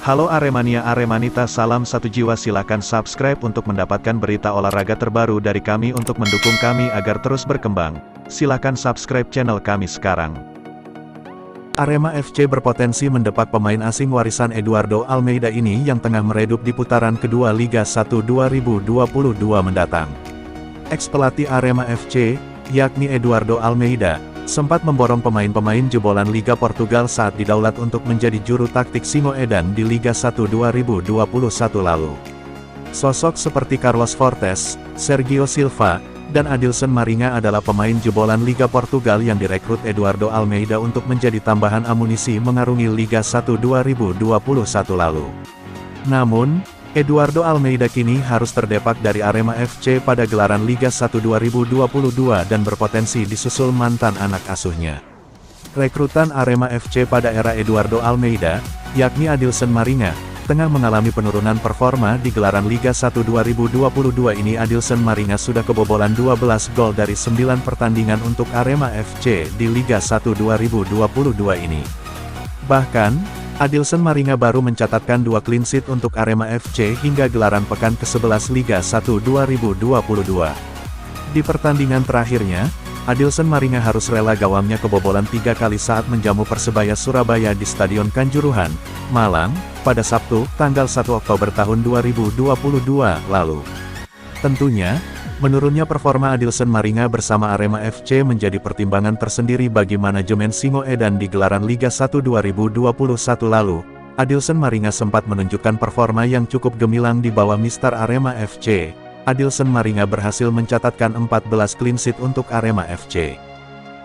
Halo Aremania Aremanita, salam satu jiwa, silakan subscribe untuk mendapatkan berita olahraga terbaru dari kami. Untuk mendukung kami agar terus berkembang, silakan subscribe channel kami sekarang. Arema FC berpotensi mendepak pemain asing warisan Eduardo Almeida ini yang tengah meredup di putaran kedua Liga 1 2022 mendatang. Ex-pelatih Arema FC, yakni Eduardo Almeida, sempat memborong pemain-pemain jebolan Liga Portugal saat didaulat untuk menjadi juru taktik Singo Edan di Liga 1 2021 lalu. Sosok seperti Carlos Fortes, Sergio Silva, dan Adilson Maringa adalah pemain jebolan Liga Portugal yang direkrut Eduardo Almeida untuk menjadi tambahan amunisi mengarungi Liga 1 2021 lalu. Namun, Eduardo Almeida kini harus terdepak dari Arema FC pada gelaran Liga 1 2022 dan berpotensi disusul mantan anak asuhnya. Rekrutan Arema FC pada era Eduardo Almeida, yakni Adilson Maringa, tengah mengalami penurunan performa di gelaran Liga 1 2022 ini. Adilson Maringa sudah kebobolan 12 gol dari 9 pertandingan untuk Arema FC di Liga 1 2022 ini. Bahkan, Adilson Maringa baru mencatatkan 2 clean sheet untuk Arema FC hingga gelaran pekan ke-11 Liga 1 2022. Di pertandingan terakhirnya, Adilson Maringa harus rela gawangnya kebobolan 3 kali saat menjamu Persebaya Surabaya di Stadion Kanjuruhan, Malang, pada Sabtu, tanggal 1 Oktober tahun 2022 lalu. Tentunya, menurunnya performa Adilson Maringa bersama Arema FC menjadi pertimbangan tersendiri bagi manajemen Singo Edan di gelaran Liga 1 2021 lalu. Adilson Maringa sempat menunjukkan performa yang cukup gemilang di bawah Mister Arema FC. Adilson Maringa berhasil mencatatkan 14 clean sheet untuk Arema FC.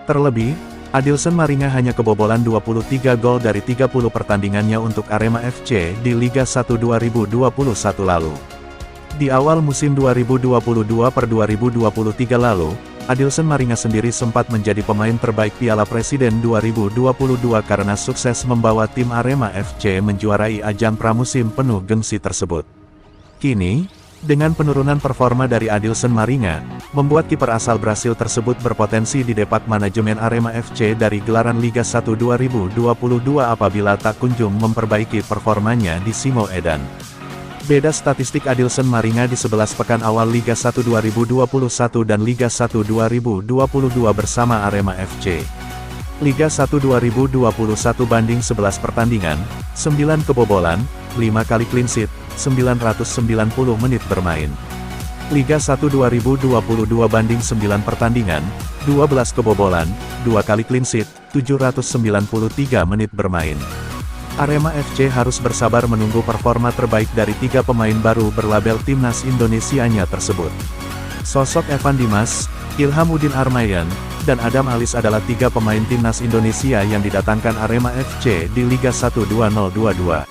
Terlebih, Adilson Maringa hanya kebobolan 23 gol dari 30 pertandingannya untuk Arema FC di Liga 1 2021 lalu. Di awal musim 2022/2023 lalu, Adilson Maringa sendiri sempat menjadi pemain terbaik Piala Presiden 2022 karena sukses membawa tim Arema FC menjuarai ajang pramusim penuh gengsi tersebut. Kini, dengan penurunan performa dari Adilson Maringa, membuat kiper asal Brasil tersebut berpotensi didepak manajemen Arema FC dari gelaran Liga 1 2022 apabila tak kunjung memperbaiki performanya di Singo Edan. Beda statistik Adilson Maringa di 11 pekan awal Liga 1 2021 dan Liga 1 2022 bersama Arema FC. Liga 1 2021 banding 11 pertandingan, 9 kebobolan, 5 kali clean sheet, 990 menit bermain. Liga 1 2022 banding 9 pertandingan, 12 kebobolan, 2 kali clean sheet, 793 menit bermain. Arema FC harus bersabar menunggu performa terbaik dari 3 pemain baru berlabel Timnas Indonesianya tersebut. Sosok Evan Dimas, Ilham Udin Armayan, dan Adam Alis adalah 3 pemain Timnas Indonesia yang didatangkan Arema FC di Liga 1 2022.